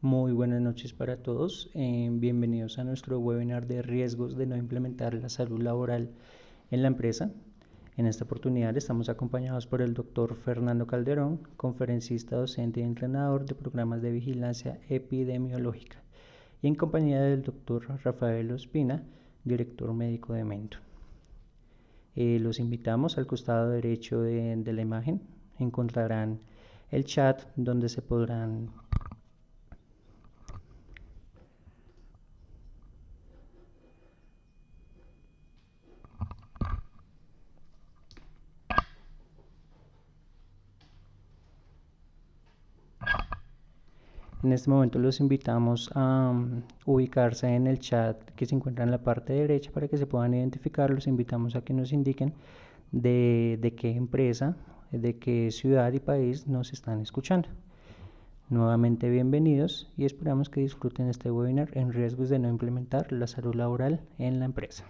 Muy buenas noches para todos. Bienvenidos a nuestro webinar de riesgos de no implementar la salud laboral en la empresa. En esta oportunidad estamos acompañados por el doctor Fernando Calderón, conferencista, docente y entrenador de programas de vigilancia epidemiológica, y en compañía del doctor Rafael Ospina, director médico de Mento. Los invitamos al costado derecho de la imagen. Encontrarán el chat donde se podrán En este momento los invitamos a ubicarse en el chat que se encuentra en la parte derecha para que se puedan identificar. Los invitamos a que nos indiquen de qué empresa, de qué ciudad y país nos están escuchando. Nuevamente bienvenidos y esperamos que disfruten este webinar en riesgos de no implementar la salud laboral en la empresa.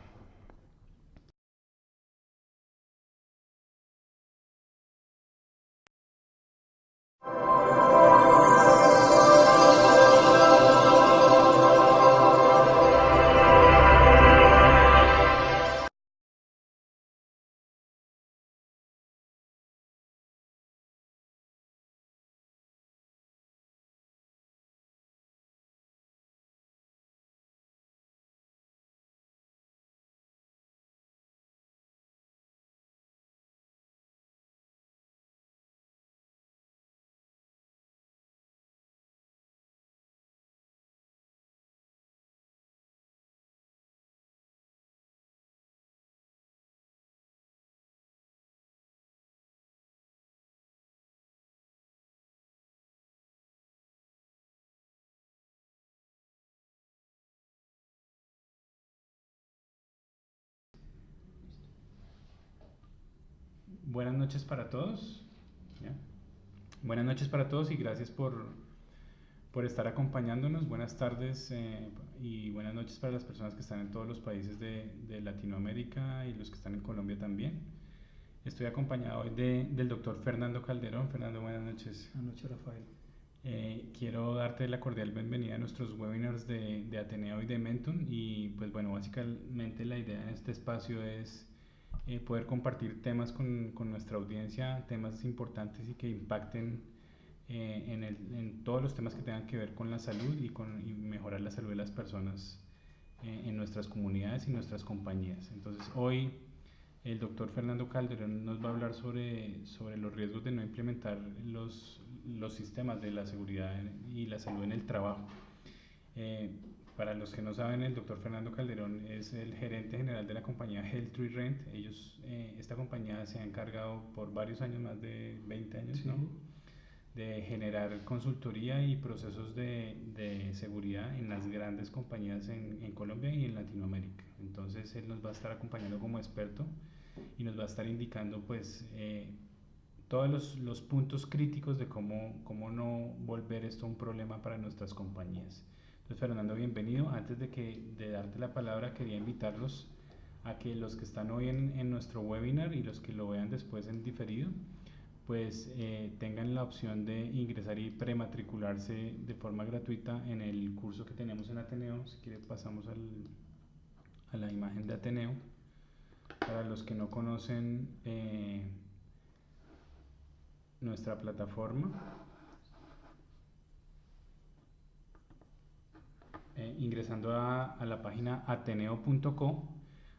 Buenas noches para todos. ¿Ya? Buenas noches para todos y gracias por estar acompañándonos. Buenas tardes y buenas noches para las personas que están en todos los países de Latinoamérica y los que están en Colombia también. Estoy acompañado hoy del doctor Fernando Calderón. Fernando, buenas noches. Buenas noches, Rafael. Quiero darte la cordial bienvenida a nuestros webinars de Ateneo y de Mentum. Y pues bueno, básicamente la idea de este espacio es poder compartir temas con nuestra audiencia, temas importantes y que impacten en todos los temas que tengan que ver con la salud y mejorar la salud de las personas en nuestras comunidades y nuestras compañías. Entonces hoy el doctor Fernando Calderón nos va a hablar sobre los riesgos de no implementar los sistemas de la seguridad y la salud en el trabajo. Para los que no saben, el doctor Fernando Calderón es el gerente general de la compañía Health Tree Rent. Esta compañía se ha encargado por varios años, más de 20 años, sí, ¿no?, de generar consultoría y procesos de seguridad en las grandes compañías en Colombia y en Latinoamérica. Entonces él nos va a estar acompañando como experto y nos va a estar indicando pues todos los puntos críticos de cómo no volver esto un problema para nuestras compañías. Entonces, Fernando, bienvenido. Antes de darte la palabra, quería invitarlos a que los que están hoy en nuestro webinar y los que lo vean después en diferido, pues tengan la opción de ingresar y prematricularse de forma gratuita en el curso que tenemos en Ateneo. Si quiere pasamos a la imagen de Ateneo. Para los que no conocen nuestra plataforma, ingresando a la página ateneo.co,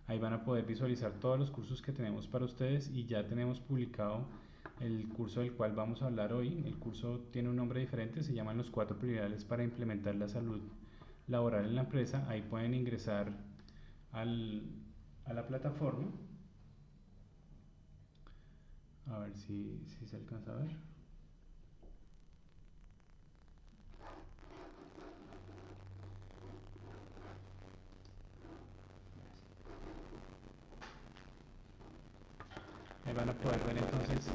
ahí van a poder visualizar todos los cursos que tenemos para ustedes y ya tenemos publicado el curso del cual vamos a hablar hoy. El curso tiene un nombre diferente, se llaman los 4 pilares para implementar la salud laboral en la empresa. Ahí pueden ingresar a la plataforma, a ver si se alcanza a ver. Ahí van a poder ver entonces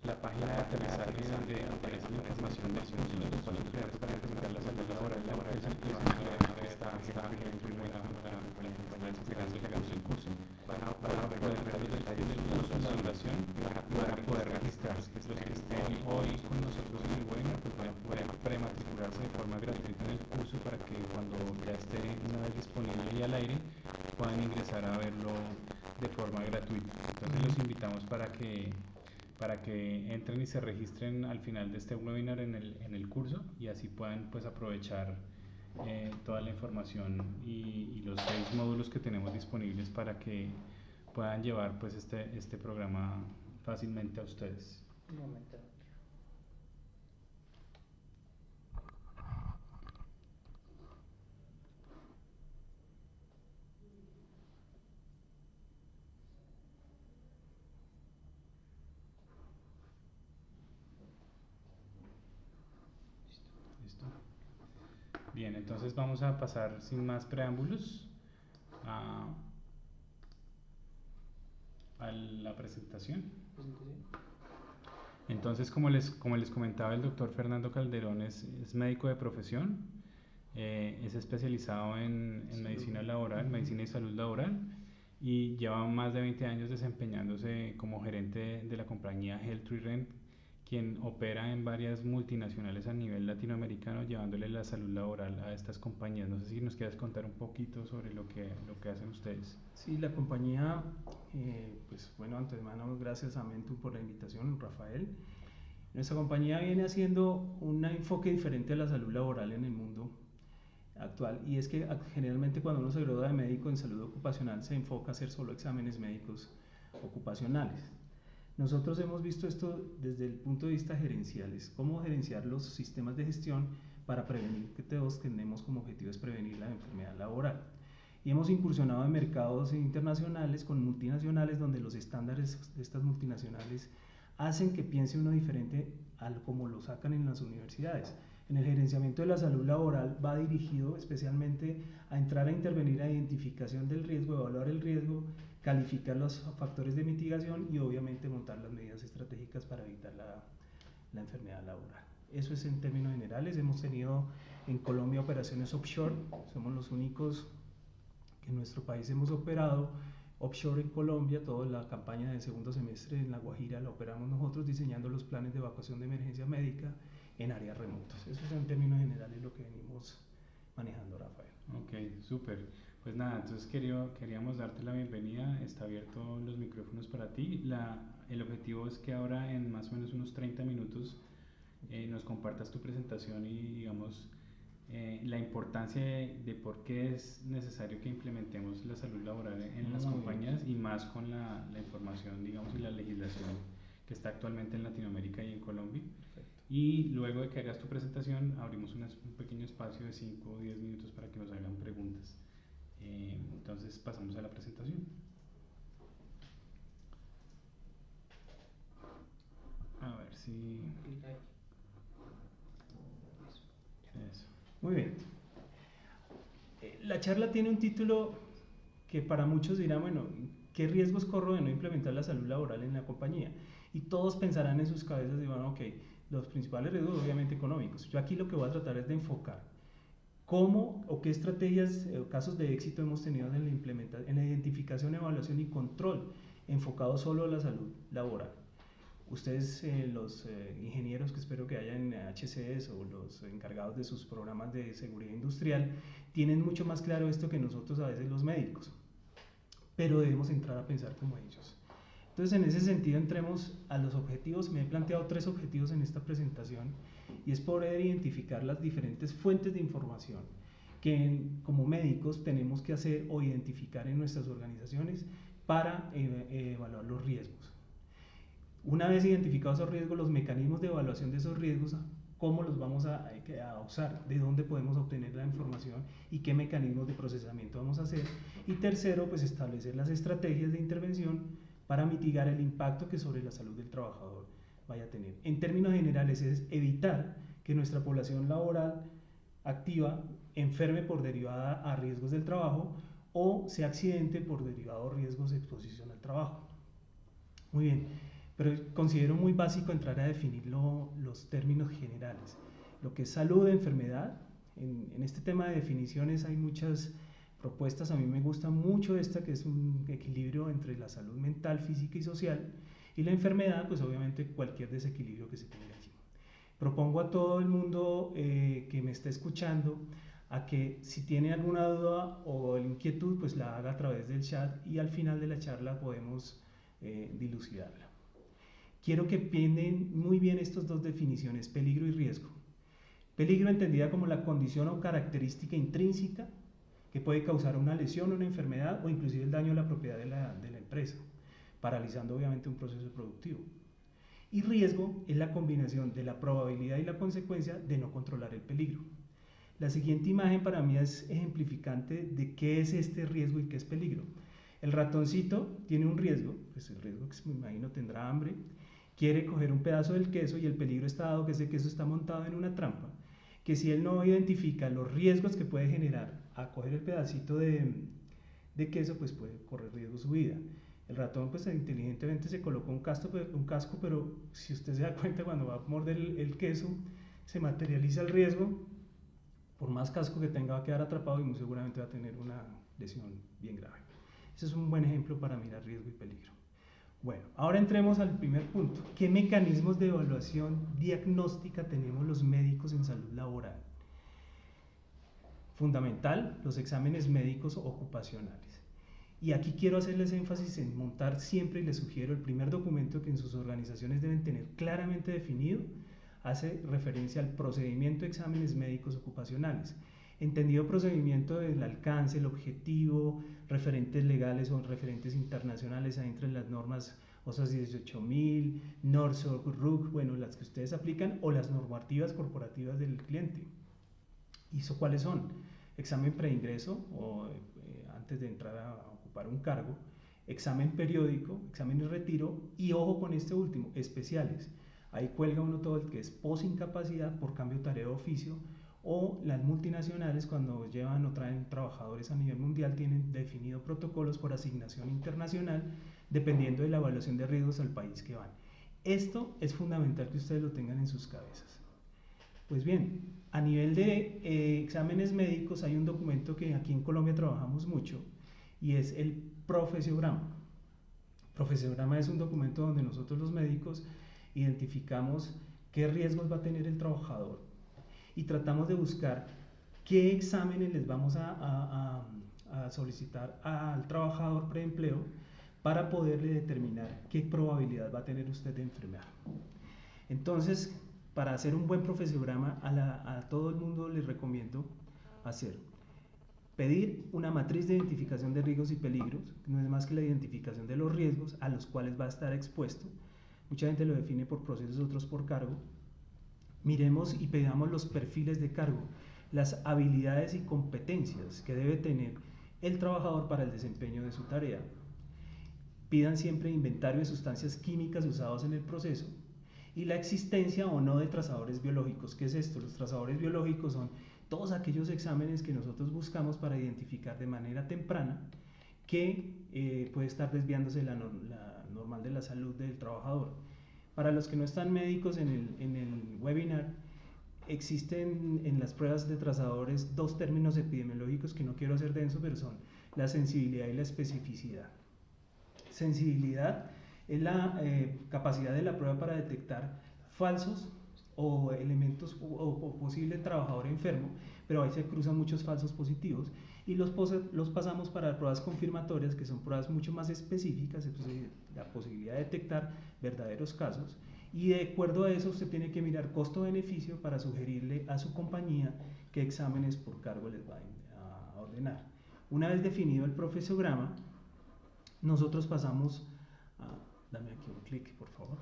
la página de aterrizaje donde aparece la información del curso, de los 4 pilares para implementar la salud laboral en la empresa, y van a ver está explicando el curso. Van a poder ver los detalles del curso, la duración, y van a poder registrarse. Los que estén hoy con nosotros en el webinar pues van a poder prematricularse de forma gratuita en el curso para que cuando ya esté una vez disponible y al aire puedan ingresar a verlo de forma gratuita. Entonces los invitamos para que entren y se registren al final de este webinar en el curso y así puedan pues aprovechar toda la información y los 6 módulos que tenemos disponibles para que puedan llevar pues este programa fácilmente a ustedes. Un momento. ¿Listo? Bien, entonces vamos a pasar sin más preámbulos a la presentación. Entonces, como les comentaba, el doctor Fernando Calderón es médico de profesión, es especializado en medicina laboral, medicina y salud laboral, y lleva más de 20 años desempeñándose como gerente de la compañía HealthTreeRent, quien opera en varias multinacionales a nivel latinoamericano, llevándole la salud laboral a estas compañías. No sé si nos quieras contar un poquito sobre lo que hacen ustedes. Sí, la compañía, pues bueno, antemano gracias a Mentum por la invitación, Rafael. Nuestra compañía viene haciendo un enfoque diferente a la salud laboral en el mundo actual, y es que generalmente cuando uno se gradúa de médico en salud ocupacional se enfoca a hacer solo exámenes médicos ocupacionales. Nosotros hemos visto esto desde el punto de vista gerencial, es cómo gerenciar los sistemas de gestión para prevenir, que todos tenemos como objetivo es prevenir la enfermedad laboral. Y hemos incursionado en mercados internacionales con multinacionales donde los estándares de estas multinacionales hacen que piense uno diferente a como lo sacan en las universidades. En el gerenciamiento de la salud laboral va dirigido especialmente a entrar a intervenir a identificación del riesgo, evaluar el riesgo, calificar los factores de mitigación y obviamente montar las medidas estratégicas para evitar la enfermedad laboral. Eso es en términos generales. Hemos tenido en Colombia operaciones offshore, somos los únicos que en nuestro país hemos operado offshore en Colombia. Toda la campaña del segundo semestre en La Guajira la operamos nosotros, diseñando los planes de evacuación de emergencia médica en áreas remotas. Eso es en términos generales lo que venimos manejando, Rafael. Ok, súper. Pues nada, entonces queríamos darte la bienvenida, está abierto los micrófonos para ti. El objetivo es que ahora en más o menos unos 30 minutos nos compartas tu presentación y digamos la importancia de por qué es necesario que implementemos la salud laboral en las compañías y más con la información, digamos, y la legislación que está actualmente en Latinoamérica y en Colombia. Perfecto. Y luego de que hagas tu presentación abrimos un pequeño espacio de 5 o 10 minutos para que nos hagan preguntas. Entonces pasamos a la presentación. A ver si... Eso. Muy bien. La charla tiene un título que para muchos dirán, bueno, ¿qué riesgos corro de no implementar la salud laboral en la compañía? Y todos pensarán en sus cabezas y dirán, ok, los principales riesgos obviamente económicos. Yo aquí lo que voy a tratar es de enfocar cómo o qué estrategias o casos de éxito hemos tenido en la identificación, evaluación y control enfocado solo a la salud laboral. Ustedes, los ingenieros que espero que hayan en HCS o los encargados de sus programas de seguridad industrial, tienen mucho más claro esto que nosotros a veces los médicos, pero debemos entrar a pensar como ellos. Entonces, en ese sentido, entremos a los objetivos. Me he planteado 3 objetivos en esta presentación, y es poder identificar las diferentes fuentes de información que como médicos tenemos que hacer o identificar en nuestras organizaciones para evaluar los riesgos. Una vez identificados esos riesgos, los mecanismos de evaluación de esos riesgos, cómo los vamos a usar, de dónde podemos obtener la información y qué mecanismos de procesamiento vamos a hacer. Y tercero, pues establecer las estrategias de intervención para mitigar el impacto que sobre la salud del trabajador vaya a tener. En términos generales es evitar que nuestra población laboral activa enferme por derivada a riesgos del trabajo o se accidente por derivado a riesgos de exposición al trabajo. Muy bien, pero considero muy básico entrar a definir los términos generales. Lo que es salud, enfermedad. En este tema de definiciones hay muchas propuestas. A mí me gusta mucho esta, que es un equilibrio entre la salud mental, física y social, y la enfermedad, pues obviamente cualquier desequilibrio que se tenga allí. Propongo a todo el mundo que me esté escuchando a que si tiene alguna duda o inquietud, pues la haga a través del chat y al final de la charla podemos dilucidarla. Quiero que piensen muy bien estas dos definiciones, peligro y riesgo. Peligro entendida como la condición o característica intrínseca que puede causar una lesión, una enfermedad o inclusive el daño a la propiedad de la empresa, paralizando obviamente un proceso productivo. Y riesgo es la combinación de la probabilidad y la consecuencia de no controlar el peligro. La siguiente imagen para mí es ejemplificante de qué es este riesgo y qué es peligro. El ratoncito tiene un riesgo, pues el riesgo que me imagino tendrá hambre, quiere coger un pedazo del queso y el peligro está dado que ese queso está montado en una trampa, que si él no identifica los riesgos que puede generar a coger el pedacito de queso, pues puede correr riesgo su vida. El ratón pues inteligentemente se colocó un casco, pero si usted se da cuenta cuando va a morder el queso, se materializa el riesgo, por más casco que tenga va a quedar atrapado y muy seguramente va a tener una lesión bien grave. Ese es un buen ejemplo para mirar riesgo y peligro. Bueno, ahora entremos al primer punto. ¿Qué mecanismos de evaluación diagnóstica tenemos los médicos en salud laboral? Fundamental, los exámenes médicos ocupacionales. Y aquí quiero hacerles énfasis en montar siempre, y les sugiero, el primer documento que en sus organizaciones deben tener claramente definido, hace referencia al procedimiento de exámenes médicos ocupacionales. Entendido procedimiento del alcance, el objetivo, referentes legales o referentes internacionales adentro de las normas OSAS 18000, NORSOC, RUC, bueno, las que ustedes aplican, o las normativas corporativas del cliente. ¿Y eso cuáles son? Examen preingreso o antes de entrar a ocupar un cargo, examen periódico, examen de retiro y ojo con este último, especiales. Ahí cuelga uno todo el que es posincapacidad por cambio de tarea de oficio, o las multinacionales cuando llevan o traen trabajadores a nivel mundial tienen definido protocolos por asignación internacional dependiendo de la evaluación de riesgos al país que van. Esto es fundamental que ustedes lo tengan en sus cabezas. Pues bien, a nivel de exámenes médicos hay un documento que aquí en Colombia trabajamos mucho y es el profesiograma. Profesiograma es un documento donde nosotros los médicos identificamos qué riesgos va a tener el trabajador y tratamos de buscar qué exámenes les vamos a solicitar al trabajador preempleo para poderle determinar qué probabilidad va a tener usted de enfermar. Entonces, para hacer un buen profesiograma, a todo el mundo les recomiendo pedir una matriz de identificación de riesgos y peligros, que no es más que la identificación de los riesgos a los cuales va a estar expuesto. Mucha gente lo define por procesos, otros por cargo. Miremos y pidamos los perfiles de cargo, las habilidades y competencias que debe tener el trabajador para el desempeño de su tarea. Pidan siempre inventario de sustancias químicas usadas en el proceso y la existencia o no de trazadores biológicos. ¿Qué es esto? Los trazadores biológicos son todos aquellos exámenes que nosotros buscamos para identificar de manera temprana que puede estar desviándose la normal de la salud del trabajador. Para los que no están médicos en el webinar, existen en las pruebas de trazadores dos términos epidemiológicos que no quiero hacer denso, pero son la sensibilidad y la especificidad. Sensibilidad es la capacidad de la prueba para detectar falsos o elementos o posible trabajador enfermo, pero ahí se cruzan muchos falsos positivos y los pasamos para pruebas confirmatorias, que son pruebas mucho más específicas, la posibilidad de detectar verdaderos casos, y de acuerdo a eso usted tiene que mirar costo-beneficio para sugerirle a su compañía qué exámenes por cargo les va a ordenar. Una vez definido el profesiograma, nosotros pasamos dame aquí un clic, por favor,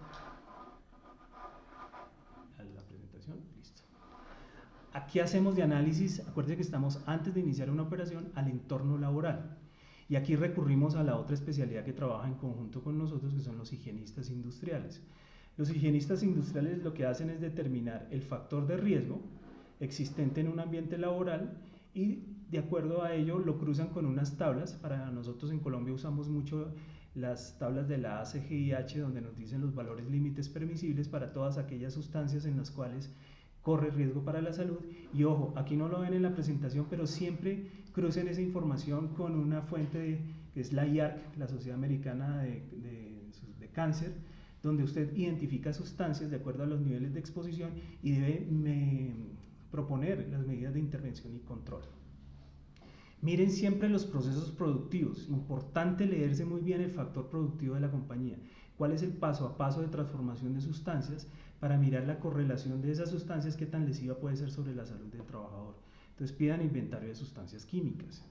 a la presentación, listo. Aquí hacemos de análisis, acuérdense que estamos antes de iniciar una operación, al entorno laboral. Y aquí recurrimos a la otra especialidad que trabaja en conjunto con nosotros, que son los higienistas industriales. Los higienistas industriales lo que hacen es determinar el factor de riesgo existente en un ambiente laboral y de acuerdo a ello lo cruzan con unas tablas. Para nosotros en Colombia usamos mucho las tablas de la ACGIH, donde nos dicen los valores límites permisibles para todas aquellas sustancias en las cuales corre riesgo para la salud. Y ojo, aquí no lo ven en la presentación, pero siempre crucen esa información con una fuente que es la IARC, la Sociedad Americana de Cáncer, donde usted identifica sustancias de acuerdo a los niveles de exposición y debe proponer las medidas de intervención y control. Miren siempre los procesos productivos, importante leerse muy bien el factor productivo de la compañía, cuál es el paso a paso de transformación de sustancias para mirar la correlación de esas sustancias, qué tan lesiva puede ser sobre la salud del trabajador. Entonces pidan inventario de sustancias químicas,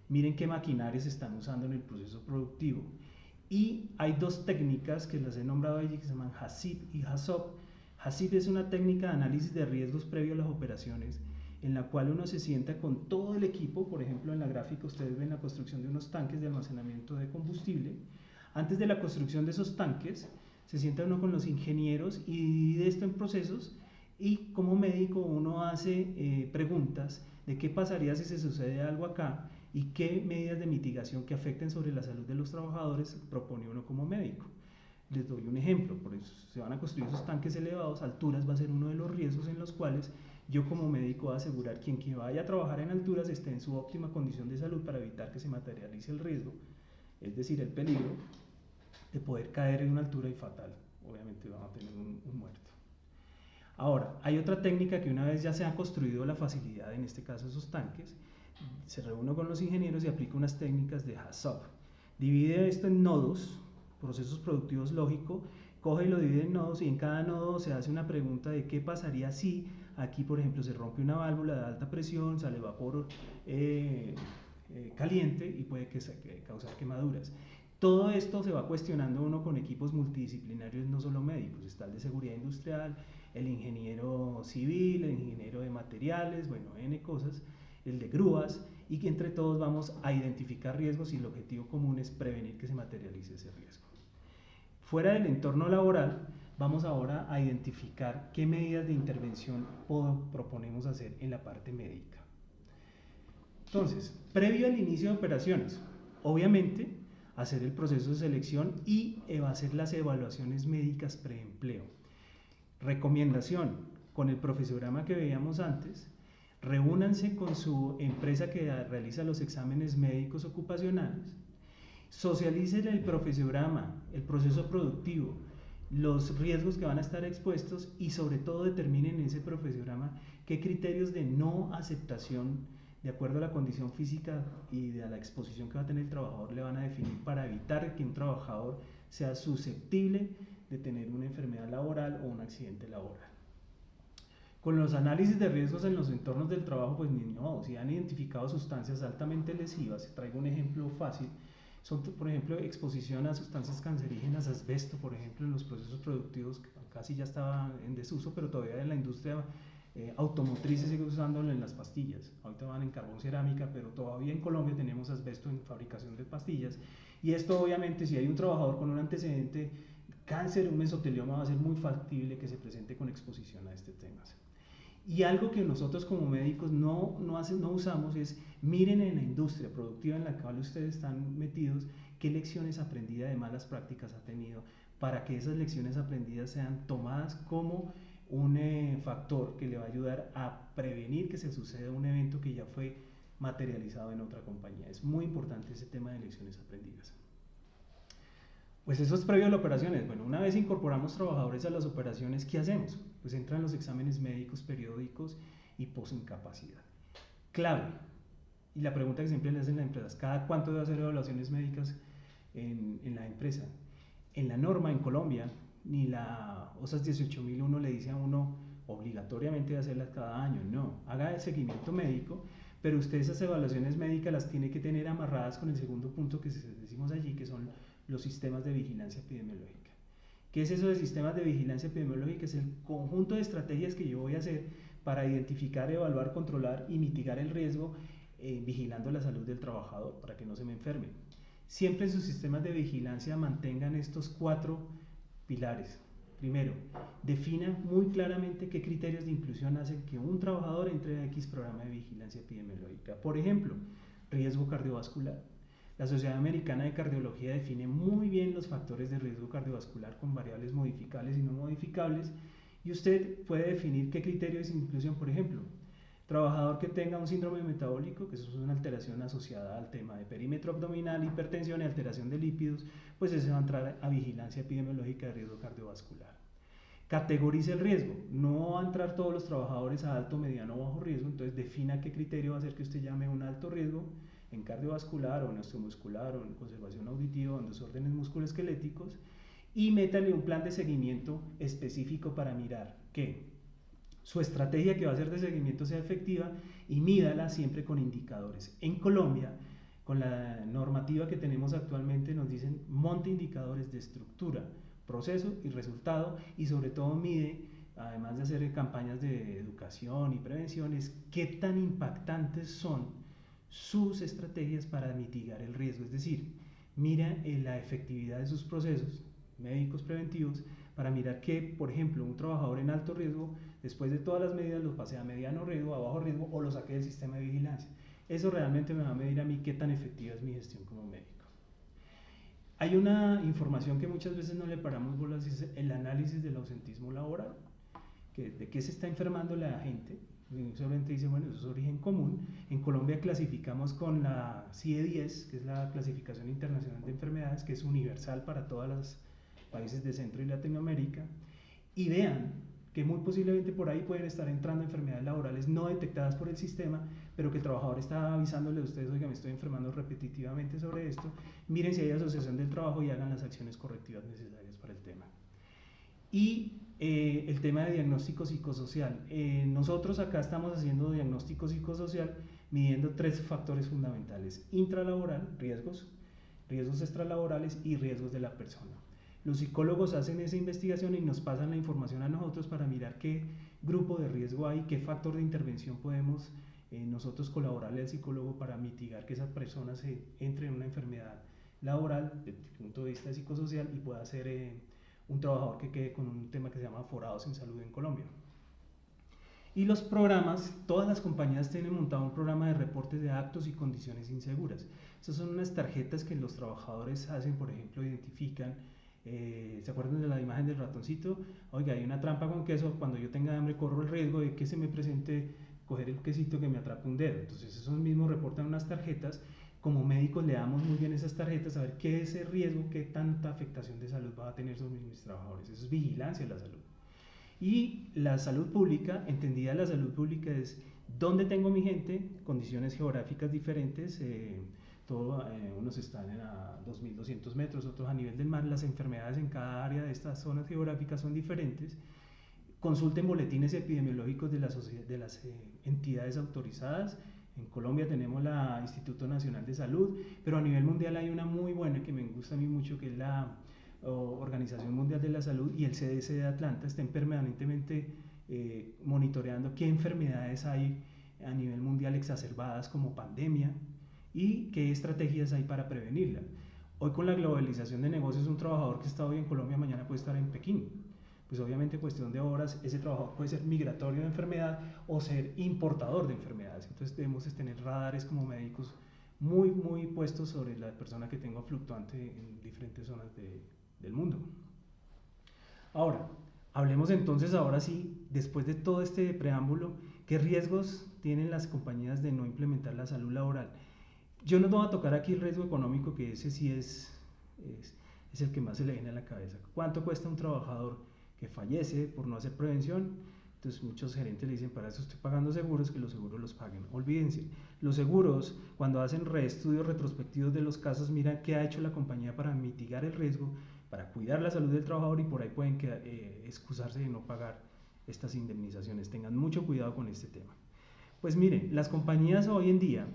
miren qué maquinarias se están usando en el proceso productivo. Y hay dos técnicas que las he nombrado allí que se llaman HACCP y HACCP. HACCP es una técnica de análisis de riesgos previo a las operaciones, en la cual uno se sienta con todo el equipo. Por ejemplo, en la gráfica ustedes ven la construcción de unos tanques de almacenamiento de combustible. Antes de la construcción de esos tanques, se sienta uno con los ingenieros y divide esto en procesos, y como médico uno hace preguntas de qué pasaría si se sucede algo acá y qué medidas de mitigación que afecten sobre la salud de los trabajadores propone uno como médico. Les doy un ejemplo, por eso se van a construir esos tanques elevados, alturas va a ser uno de los riesgos en los cuales yo como médico voy a asegurar que quien vaya a trabajar en alturas esté en su óptima condición de salud para evitar que se materialice el riesgo, es decir, el peligro de poder caer en una altura y fatal. Obviamente vamos a tener un muerto. Ahora, hay otra técnica que una vez ya se ha construido la facilidad, en este caso esos tanques, se reúne con los ingenieros y aplica unas técnicas de HACCP. Divide esto en nodos, procesos productivos lógicos, coge y lo divide en nodos, y en cada nodo se hace una pregunta de qué pasaría si aquí, por ejemplo, se rompe una válvula de alta presión, sale vapor caliente y puede causar quemaduras. Todo esto se va cuestionando uno con equipos multidisciplinarios, no solo médicos. Está el de seguridad industrial, el ingeniero civil, el ingeniero de materiales, bueno, N cosas, el de grúas, y que entre todos vamos a identificar riesgos y el objetivo común es prevenir que se materialice ese riesgo. Fuera del entorno laboral, vamos ahora a identificar qué medidas de intervención proponemos hacer en la parte médica. Entonces, previo al inicio de operaciones, obviamente, hacer el proceso de selección y hacer las evaluaciones médicas preempleo. Recomendación, con el profesorama que veíamos antes, reúnanse con su empresa que realiza los exámenes médicos ocupacionales, socialicen el profesorama, el proceso productivo, los riesgos que van a estar expuestos, y sobre todo determinen en ese profesorama qué criterios de no aceptación de acuerdo a la condición física y a la exposición que va a tener el trabajador le van a definir para evitar que un trabajador sea susceptible de tener una enfermedad laboral o un accidente laboral. Con los análisis de riesgos en los entornos del trabajo, pues ni modo, si han identificado sustancias altamente lesivas, traigo un ejemplo fácil, son por ejemplo exposición a sustancias cancerígenas, asbesto por ejemplo en los procesos productivos, que casi ya estaba en desuso, pero todavía en la industria automotriz se sigue usándolo en las pastillas. Ahorita van en carbón cerámica, pero todavía en Colombia tenemos asbesto en fabricación de pastillas, y esto obviamente si hay un trabajador con un antecedente cáncer, un mesotelioma, va a ser muy factible que se presente con exposición a este tema. Y algo que nosotros como médicos no usamos es, miren en la industria productiva en la cual ustedes están metidos, qué lecciones aprendidas de malas prácticas ha tenido, para que esas lecciones aprendidas sean tomadas como un factor que le va a ayudar a prevenir que se suceda un evento que ya fue materializado en otra compañía. Es muy importante ese tema de lecciones aprendidas. Pues eso es previo a las operaciones. Bueno, una vez incorporamos trabajadores a las operaciones, ¿qué hacemos? Pues entran los exámenes médicos periódicos y posincapacidad. Clave, y la pregunta que siempre le hacen las empresas, ¿cada cuánto debe hacer evaluaciones médicas en la empresa? En la norma en Colombia, ni la OSAS 18001 le dice a uno obligatoriamente de hacerlas cada año, no, haga el seguimiento médico, pero usted esas evaluaciones médicas las tiene que tener amarradas con el segundo punto que decimos allí, que son los sistemas de vigilancia epidemiológica. ¿Qué es eso de sistemas de vigilancia epidemiológica? Es el conjunto de estrategias que yo voy a hacer para identificar, evaluar, controlar y mitigar el riesgo, vigilando la salud del trabajador para que no se me enferme. Siempre en sus sistemas de vigilancia mantengan estos 4 pilares. Primero, defina muy claramente qué criterios de inclusión hacen que un trabajador entre a X programa de vigilancia epidemiológica. Por ejemplo, riesgo cardiovascular. La Sociedad Americana de Cardiología define muy bien los factores de riesgo cardiovascular con variables modificables y no modificables, y usted puede definir qué criterios de inclusión. Por ejemplo, Trabajador que tenga un síndrome metabólico, que eso es una alteración asociada al tema de perímetro abdominal, hipertensión y alteración de lípidos, pues ese va a entrar a vigilancia epidemiológica de riesgo cardiovascular. Categorice el riesgo, no va a entrar todos los trabajadores a alto, mediano o bajo riesgo, entonces defina qué criterio va a hacer que usted llame un alto riesgo en cardiovascular o en osteomuscular o en conservación auditiva o en desórdenes musculoesqueléticos, y métale un plan de seguimiento específico para mirar que su estrategia que va a ser de seguimiento sea efectiva y mídala siempre con indicadores. En Colombia, con la normativa que tenemos actualmente, nos dicen monte indicadores de estructura, proceso y resultado, y sobre todo mide, además de hacer campañas de educación y prevenciones, qué tan impactantes son sus estrategias para mitigar el riesgo. Es decir, mira la efectividad de sus procesos médicos preventivos para mirar que, por ejemplo, un trabajador en alto riesgo, después de todas las medidas, lo pase a mediano riesgo, a bajo riesgo o lo saque del sistema de vigilancia. Eso realmente me va a medir a mí qué tan efectiva es mi gestión como médico. Hay una información que muchas veces no le paramos bolas, es el análisis del ausentismo laboral, de qué se está enfermando la gente. Solamente dice, bueno, eso es origen común. En Colombia clasificamos con la CIE-10, que es la clasificación internacional de enfermedades, que es universal para todos los países de Centro y Latinoamérica, y vean que muy posiblemente por ahí pueden estar entrando enfermedades laborales no detectadas por el sistema, pero que el trabajador está avisándole a ustedes, oiga, me estoy enfermando repetitivamente sobre esto, miren si hay asociación del trabajo y hagan las acciones correctivas necesarias para el tema. Y el tema de diagnóstico psicosocial. Nosotros acá estamos haciendo diagnóstico psicosocial midiendo 3 factores fundamentales: intralaboral, riesgos extralaborales y riesgos de la persona. Los psicólogos hacen esa investigación y nos pasan la información a nosotros para mirar qué grupo de riesgo hay, qué factor de intervención podemos nosotros colaborarle al psicólogo para mitigar que esa persona se entre en una enfermedad laboral desde el punto de vista psicosocial y pueda ser un trabajador que quede con un tema que se llama forados en salud en Colombia. Y los programas, todas las compañías tienen montado un programa de reportes de actos y condiciones inseguras. Esas son unas tarjetas que los trabajadores hacen, por ejemplo, identifican. ¿Se acuerdan de la imagen del ratoncito? Oiga, hay una trampa con queso, cuando yo tenga hambre corro el riesgo de que se me presente coger el quesito que me atrape un dedo. Entonces esos mismos reportan unas tarjetas. Como médicos le damos muy bien esas tarjetas a ver qué es ese riesgo, qué tanta afectación de salud va a tener sobre mis trabajadores. Eso es vigilancia de la salud. Y la salud pública, entendida la salud pública, es dónde tengo mi gente, condiciones geográficas diferentes, unos están a 2.200 metros, otros a nivel del mar. Las enfermedades en cada área de estas zonas geográficas son diferentes. Consulten boletines epidemiológicos de las entidades autorizadas. En Colombia tenemos la Instituto Nacional de Salud, pero a nivel mundial hay una muy buena que me gusta a mí mucho, que es la Organización Mundial de la Salud, y el CDC de Atlanta estén permanentemente monitoreando qué enfermedades hay a nivel mundial exacerbadas como pandemia y qué estrategias hay para prevenirla. Hoy, con la globalización de negocios, un trabajador que está hoy en Colombia mañana puede estar en Pekín. Pues obviamente en cuestión de horas ese trabajador puede ser migratorio de enfermedad o ser importador de enfermedades. Entonces debemos tener radares como médicos muy puestos sobre la persona que tenga fluctuante en diferentes zonas del mundo. Ahora, hablemos entonces ahora sí, después de todo este preámbulo, ¿qué riesgos tienen las compañías de no implementar la salud laboral? Yo no voy a tocar aquí el riesgo económico, que ese sí es el que más se le viene a la cabeza. ¿Cuánto cuesta un trabajador que fallece por no hacer prevención? Entonces muchos gerentes le dicen, para eso estoy pagando seguros, que los seguros los paguen. Olvídense, los seguros, cuando hacen reestudios retrospectivos de los casos, miran qué ha hecho la compañía para mitigar el riesgo, para cuidar la salud del trabajador, y por ahí pueden excusarse de no pagar estas indemnizaciones. Tengan mucho cuidado con este tema. Pues miren, las compañías hoy en día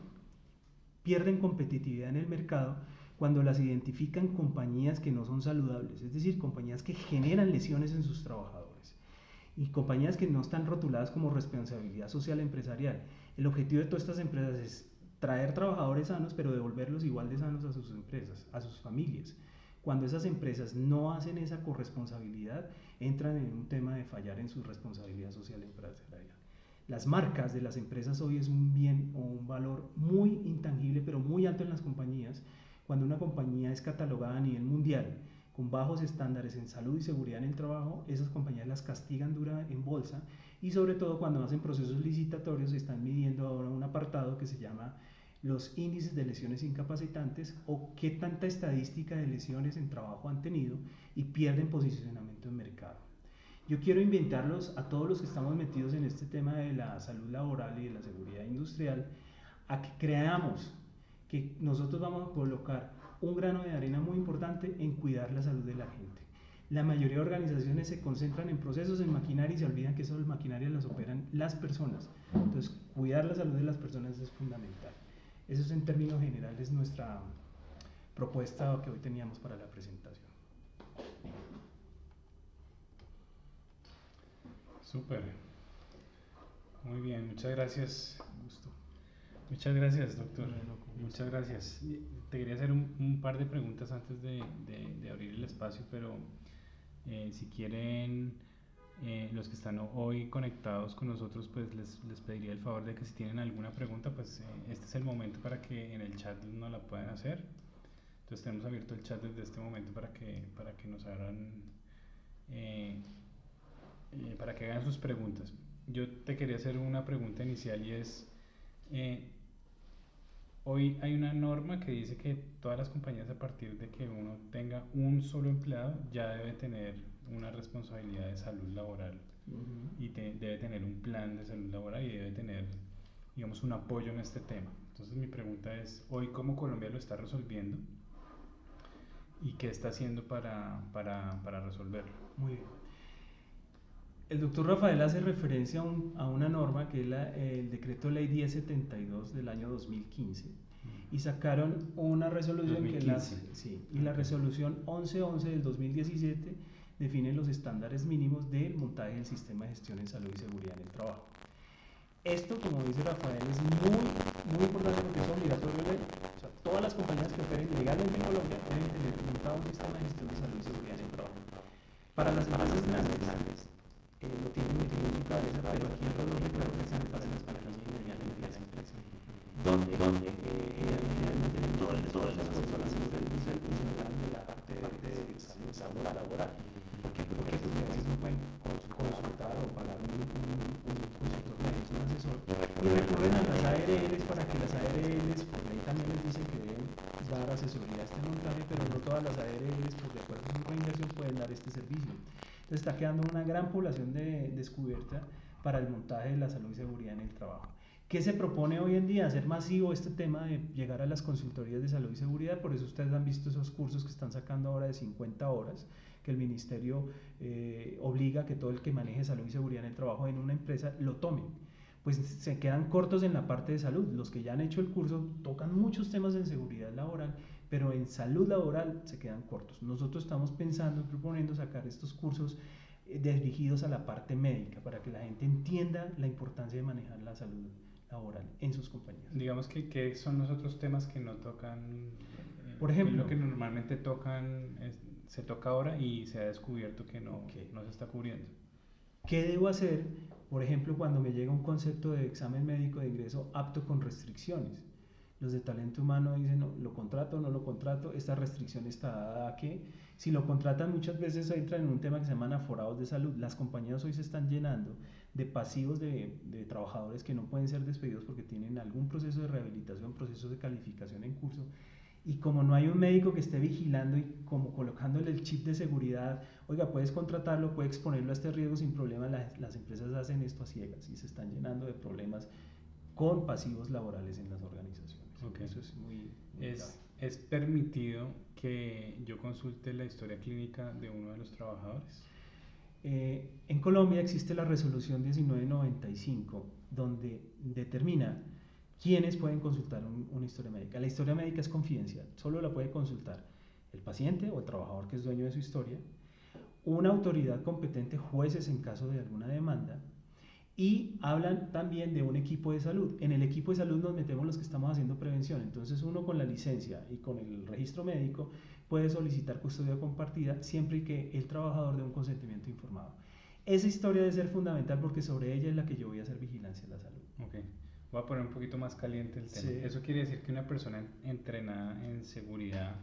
pierden competitividad en el mercado cuando las identifican compañías que no son saludables, es decir, compañías que generan lesiones en sus trabajadores y compañías que no están rotuladas como responsabilidad social empresarial. El objetivo de todas estas empresas es traer trabajadores sanos, pero devolverlos igual de sanos a sus empresas, a sus familias. Cuando esas empresas no hacen esa corresponsabilidad, entran en un tema de fallar en su responsabilidad social empresarial. Las marcas de las empresas hoy es un bien o un valor muy intangible, pero muy alto en las compañías. Cuando una compañía es catalogada a nivel mundial con bajos estándares en salud y seguridad en el trabajo, esas compañías las castigan dura en bolsa y sobre todo cuando hacen procesos licitatorios están midiendo ahora un apartado que se llama los índices de lesiones incapacitantes o qué tanta estadística de lesiones en trabajo han tenido y pierden posicionamiento en mercado. Yo quiero invitarlos a todos los que estamos metidos en este tema de la salud laboral y de la seguridad industrial a que creamos que nosotros vamos a colocar un grano de arena muy importante en cuidar la salud de la gente. La mayoría de organizaciones se concentran en procesos, en maquinaria y se olvidan que esas maquinarias las operan las personas. Entonces, cuidar la salud de las personas es fundamental. Eso es en términos generales nuestra propuesta que hoy teníamos para la presentación. Súper. Muy bien, muchas gracias. Gusto. Muchas gracias, doctor. Muchas gracias. Te quería hacer un par de preguntas antes de abrir el espacio, pero si quieren, los que están hoy conectados con nosotros, pues les pediría el favor de que si tienen alguna pregunta, pues este es el momento para que en el chat nos la puedan hacer. Entonces tenemos abierto el chat desde este momento para que nos hagan, para que hagan sus preguntas. Yo te quería hacer una pregunta inicial y es, hoy hay una norma que dice que todas las compañías, a partir de que uno tenga un solo empleado, ya debe tener una responsabilidad de salud laboral y debe tener un plan de salud laboral y debe tener, digamos, un apoyo en este tema. Entonces mi pregunta es, hoy cómo Colombia lo está resolviendo y qué está haciendo para resolverlo. Muy bien. El doctor Rafael hace referencia a una norma que es el decreto ley 1072 del año 2015 y sacaron una resolución 2015. y la resolución 1111 del 2017 define los estándares mínimos del montaje del sistema de gestión en salud y seguridad en el trabajo. Esto, como dice Rafael, es muy importante porque es obligatorio de ley. O sea, todas las compañías que operen legalmente en Colombia deben tener montado un sistema de gestión de salud y seguridad en el trabajo. Para las empresas grandes, lo tienen metido en mi cabeza, pero aquí el rol de representante para las pequeñas y medianas empresas, donde realmente todo el esfuerzo a las empresas y se dan de la parte de salud laboral. Porque a veces no pueden consultar o pagar un consultor médico, un asesor, y recurren a las ARLs para que las ARLs, por ley también les dicen que deben dar asesoría a este montaje, pero no todas las ARLs, por de acuerdo a su reinversión, pueden dar este servicio. Entonces está quedando una gran población descubierta para el montaje de la salud y seguridad en el trabajo. ¿Qué se propone hoy en día? Hacer masivo este tema de llegar a las consultorías de salud y seguridad. Por eso ustedes han visto esos cursos que están sacando ahora de 50 horas, que el ministerio obliga a que todo el que maneje salud y seguridad en el trabajo en una empresa lo tome. Pues se quedan cortos en la parte de salud. Los que ya han hecho el curso tocan muchos temas en seguridad laboral, pero en salud laboral se quedan cortos. Nosotros estamos pensando, proponiendo sacar estos cursos dirigidos a la parte médica para que la gente entienda la importancia de manejar la salud laboral en sus compañías. Digamos que son los otros temas que no tocan, por ejemplo, lo que normalmente tocan, se toca ahora y se ha descubierto que no se está cubriendo. ¿Qué debo hacer, por ejemplo, cuando me llega un concepto de examen médico de ingreso apto con restricciones? Los de talento humano dicen, no, lo contrato, no lo contrato, esta restricción está dada a que, si lo contratan muchas veces entran en un tema que se llaman aforados de salud. Las compañías hoy se están llenando de pasivos de trabajadores que no pueden ser despedidos porque tienen algún proceso de rehabilitación, proceso de calificación en curso, y como no hay un médico que esté vigilando y como colocándole el chip de seguridad, oiga, puedes contratarlo, puedes exponerlo a este riesgo sin problema, las empresas hacen esto a ciegas y se están llenando de problemas con pasivos laborales en las organizaciones. Okay. Eso es muy ¿Es permitido que yo consulte la historia clínica de uno de los trabajadores? En Colombia existe la resolución 1995 donde determina quiénes pueden consultar una historia médica. La historia médica es confidencial, solo la puede consultar el paciente o el trabajador que es dueño de su historia, una autoridad competente, jueces en caso de alguna demanda, y hablan también de un equipo de salud. En el equipo de salud nos metemos los que estamos haciendo prevención, entonces uno con la licencia y con el registro médico puede solicitar custodia compartida siempre y que el trabajador dé un consentimiento informado. Esa historia debe ser fundamental porque sobre ella es la que yo voy a hacer vigilancia de la salud. Okay. Voy a poner un poquito más caliente el tema. Sí. Eso quiere decir que una persona entrenada en seguridad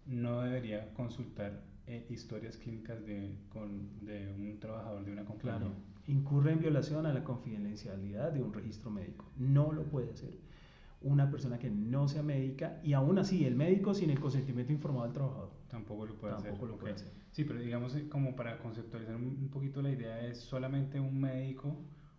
no debería consultar historias clínicas de un trabajador de una compañía. incurre en violación a la confidencialidad de un registro médico. No lo puede hacer una persona que no sea médica, y aún así el médico sin el consentimiento informado del trabajador tampoco lo puede tampoco hacer. lo puede hacer. Sí, pero digamos como para conceptualizar un poquito la idea, es solamente un médico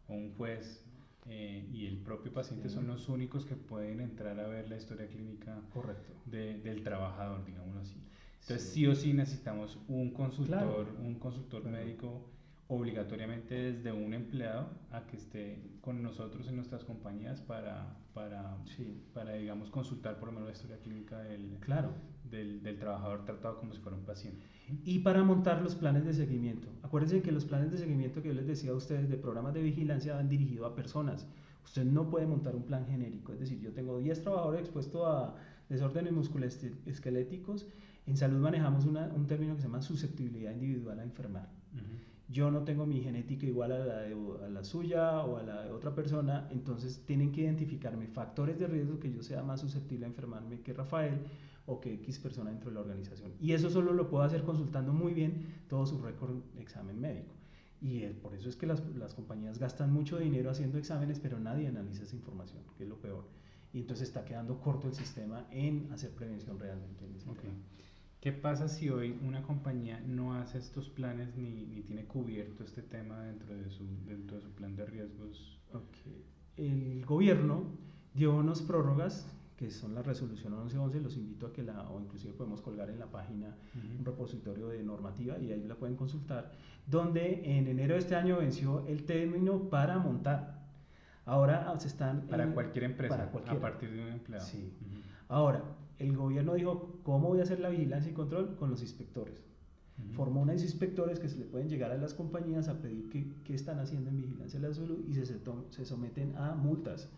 o un juez y el propio paciente son los únicos que pueden entrar a ver la historia clínica Correcto. del trabajador, digámoslo así. Entonces sí o sí necesitamos un consultor, claro, médico obligatoriamente desde un empleado a que esté con nosotros en nuestras compañías para digamos, consultar por lo menos la historia clínica del trabajador tratado como si fuera un paciente. Y para montar los planes de seguimiento. Acuérdense que los planes de seguimiento que yo les decía a ustedes de programas de vigilancia van dirigidos a personas. Usted no puede montar un plan genérico, es decir, yo tengo 10 trabajadores expuestos a desórdenes musculoesqueléticos. En salud manejamos un término que se llama susceptibilidad individual a enfermar. Yo no tengo mi genética igual a la suya o a la de otra persona, entonces tienen que identificarme factores de riesgo que yo sea más susceptible a enfermarme que Rafael o que X persona dentro de la organización. Y eso solo lo puedo hacer consultando muy bien todo su récord de examen médico. Y por eso es que las compañías gastan mucho dinero haciendo exámenes, pero nadie analiza esa información, que es lo peor. Y entonces está quedando corto el sistema en hacer prevención realmente en ese tema. ¿Qué pasa si hoy una compañía no hace estos planes ni tiene cubierto este tema dentro de su plan de riesgos? El gobierno dio unas prórrogas, que son la resolución 1111, los invito a que o inclusive podemos colgar en la página un repositorio de normativa y ahí la pueden consultar, donde en enero de este año venció el término para montar. Ahora se están... Para cualquier empresa, a partir de un empleado. Sí. Ahora, el gobierno dijo, ¿cómo voy a hacer la vigilancia y control? Con los inspectores. Formó unos inspectores que se le pueden llegar a las compañías a pedir qué están haciendo en vigilancia de la salud y se someten a multas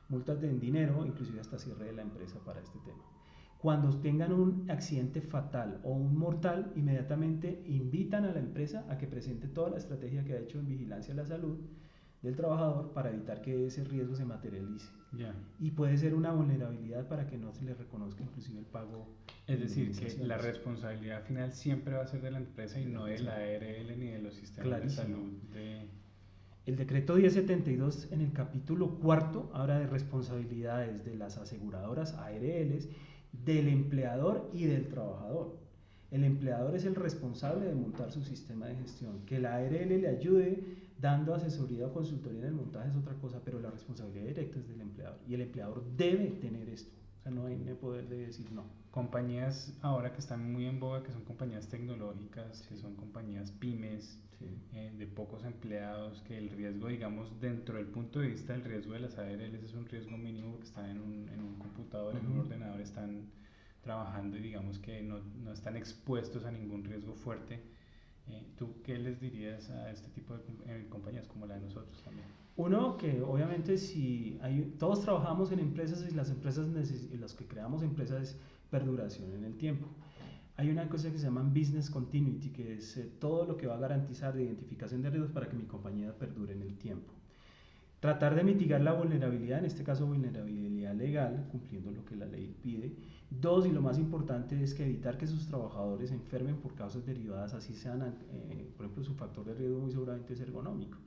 de dinero, inclusive hasta cierre de la empresa para este tema. Cuando tengan un accidente fatal o un mortal, inmediatamente invitan a la empresa a que presente toda la estrategia que ha hecho en vigilancia de la salud del trabajador para evitar que ese riesgo se materialice. Y puede ser una vulnerabilidad para que no se le reconozca inclusive el pago. Es decir, que la responsabilidad final siempre va a ser de la empresa y no de la ARL ni de los sistemas de salud. El decreto 1072 en el capítulo 4 habla de responsabilidades de las aseguradoras ARLs, del empleador y del trabajador. El empleador es el responsable de montar su sistema de gestión. Que la ARL le ayude dando asesoría o consultoría en el montaje es otra cosa, pero la responsabilidad directa es del empleador. Y el empleador debe tener esto. O sea, no hay poder de decir no. Compañías ahora que están muy en boga, que son compañías tecnológicas, que son compañías pymes, de pocos empleados, que el riesgo, digamos, dentro del punto de vista del riesgo de las ARLs es un riesgo mínimo porque están en un computador, en un ordenador, están trabajando y digamos que no están expuestos a ningún riesgo fuerte. ¿Tú qué les dirías a este tipo de compañías como la de nosotros también? Uno, que obviamente todos trabajamos en empresas y las empresas los que creamos empresas es perduración en el tiempo. Hay una cosa que se llama Business Continuity, que es todo lo que va a garantizar de identificación de riesgos para que mi compañía perdure en el tiempo. Tratar de mitigar la vulnerabilidad, en este caso vulnerabilidad legal, cumpliendo lo que la ley pide. Dos, y lo más importante, es que evitar que sus trabajadores se enfermen por causas derivadas, así sean, por ejemplo, su factor de riesgo muy seguramente es ergonómico.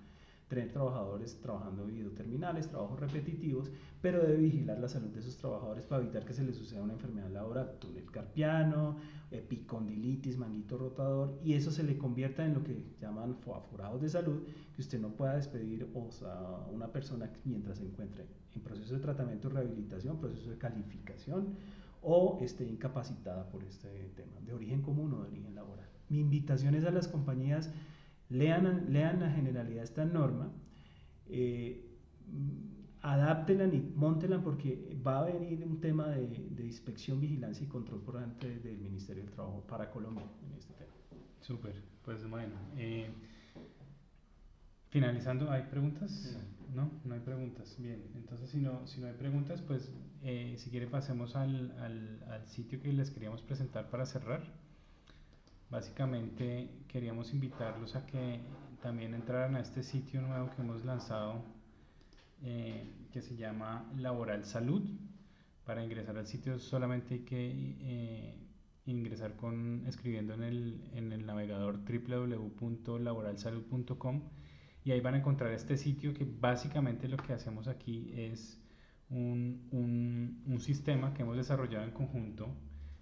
Tener trabajadores trabajando videoterminales, trabajos repetitivos, pero debe vigilar la salud de sus trabajadores para evitar que se les suceda una enfermedad laboral, túnel carpiano, epicondilitis, manguito rotador, y eso se le convierta en lo que llaman aforados de salud, que usted no pueda despedir a una persona mientras se encuentre en proceso de tratamiento, rehabilitación, proceso de calificación o esté incapacitada por este tema, de origen común o de origen laboral. Mi invitación es a las compañías: lean la generalidad de esta norma, adáptenla y móntenla, porque va a venir un tema de inspección, vigilancia y control por parte del Ministerio del Trabajo para Colombia en este tema. Súper, pues bueno. Finalizando, ¿hay preguntas? No hay preguntas. Bien, entonces si no hay preguntas, pues si quiere pasemos al sitio que les queríamos presentar para cerrar. Básicamente queríamos invitarlos a que también entraran a este sitio nuevo que hemos lanzado, que se llama Laboral Salud. Para ingresar al sitio solamente hay que ingresar escribiendo en el navegador www.laboralsalud.com, y ahí van a encontrar este sitio que básicamente lo que hacemos aquí es un sistema que hemos desarrollado en conjunto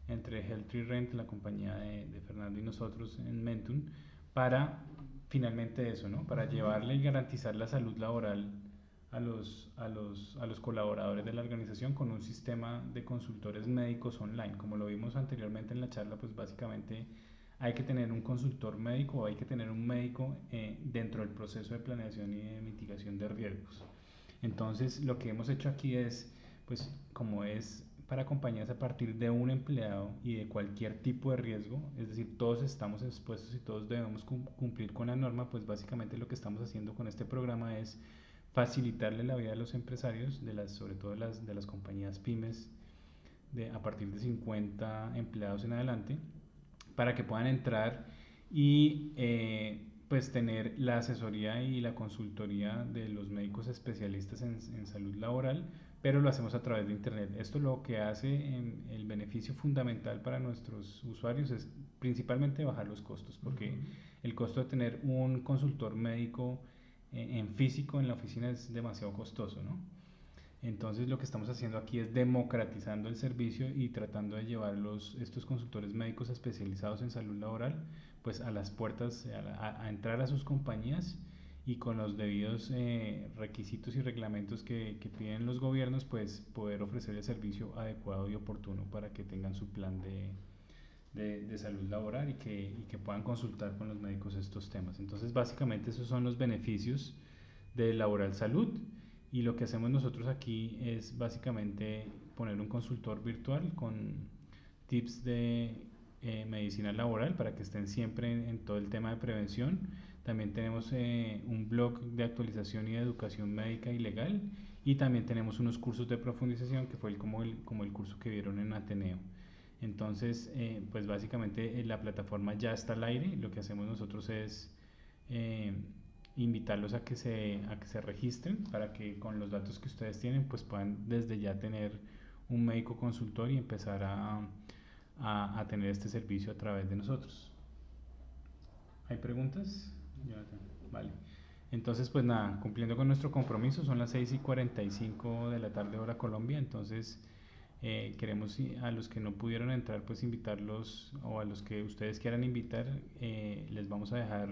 entre Health Tree Rent, la compañía de Fernando y nosotros en Mentun, para finalmente eso, ¿no? Para llevarle y garantizar la salud laboral a los colaboradores de la organización con un sistema de consultores médicos online. Como lo vimos anteriormente en la charla, pues básicamente hay que tener un consultor médico o hay que tener un médico dentro del proceso de planeación y de mitigación de riesgos. Entonces, lo que hemos hecho aquí es, pues como es para compañías a partir de un empleado y de cualquier tipo de riesgo, es decir, todos estamos expuestos y todos debemos cumplir con la norma, pues básicamente lo que estamos haciendo con este programa es facilitarle la vida a los empresarios, sobre todo de las compañías pymes, a partir de 50 empleados en adelante, para que puedan entrar y pues tener la asesoría y la consultoría de los médicos especialistas en salud laboral, pero lo hacemos a través de internet. Esto lo que hace el beneficio fundamental para nuestros usuarios es principalmente bajar los costos, porque el costo de tener un consultor médico en físico en la oficina es demasiado costoso, ¿no? Entonces lo que estamos haciendo aquí es democratizando el servicio y tratando de llevar estos consultores médicos especializados en salud laboral pues a las puertas, a entrar a sus compañías y con los debidos requisitos y reglamentos que piden los gobiernos pues poder ofrecer el servicio adecuado y oportuno para que tengan su plan de salud laboral y que puedan consultar con los médicos estos temas. Entonces básicamente esos son los beneficios de Laboral Salud. Y lo que hacemos nosotros aquí es básicamente poner un consultor virtual con tips de medicina laboral para que estén siempre en todo el tema de prevención. También tenemos un blog de actualización y de educación médica y legal. Y también tenemos unos cursos de profundización que fue como el curso que vieron en Ateneo. Entonces, pues básicamente la plataforma ya está al aire. Lo que hacemos nosotros es invitarlos a que se registren para que con los datos que ustedes tienen pues puedan desde ya tener un médico consultor y empezar a tener este servicio a través de nosotros. ¿Hay preguntas? Vale. Entonces pues nada, cumpliendo con nuestro compromiso, son las 6:45 de la tarde hora Colombia, entonces queremos a los que no pudieron entrar pues invitarlos, o a los que ustedes quieran invitar, les vamos a dejar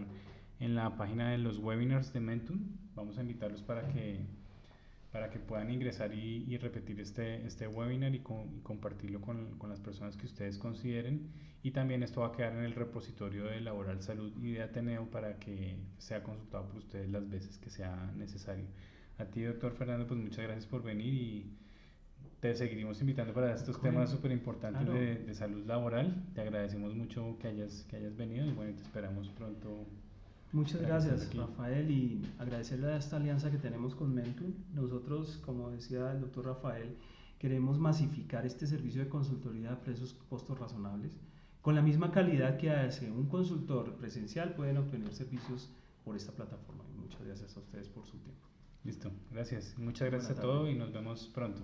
en la página de los webinars de Mentun, vamos a invitarlos para que puedan ingresar y repetir este webinar y compartirlo con las personas que ustedes consideren, y también esto va a quedar en el repositorio de Laboral Salud y de Ateneo para que sea consultado por ustedes las veces que sea necesario. A ti, doctor Fernando, pues muchas gracias por venir y te seguiremos invitando para estos temas súper importantes de salud laboral. Te agradecemos mucho que hayas venido y bueno, te esperamos pronto. Muchas gracias, Rafael, y agradecerle a esta alianza que tenemos con Mentun. Nosotros, como decía el doctor Rafael, queremos masificar este servicio de consultoría a precios costos razonables. Con la misma calidad que hace un consultor presencial, pueden obtener servicios por esta plataforma. Y muchas gracias a ustedes por su tiempo. Listo, gracias. Muchas gracias a todos y nos vemos pronto.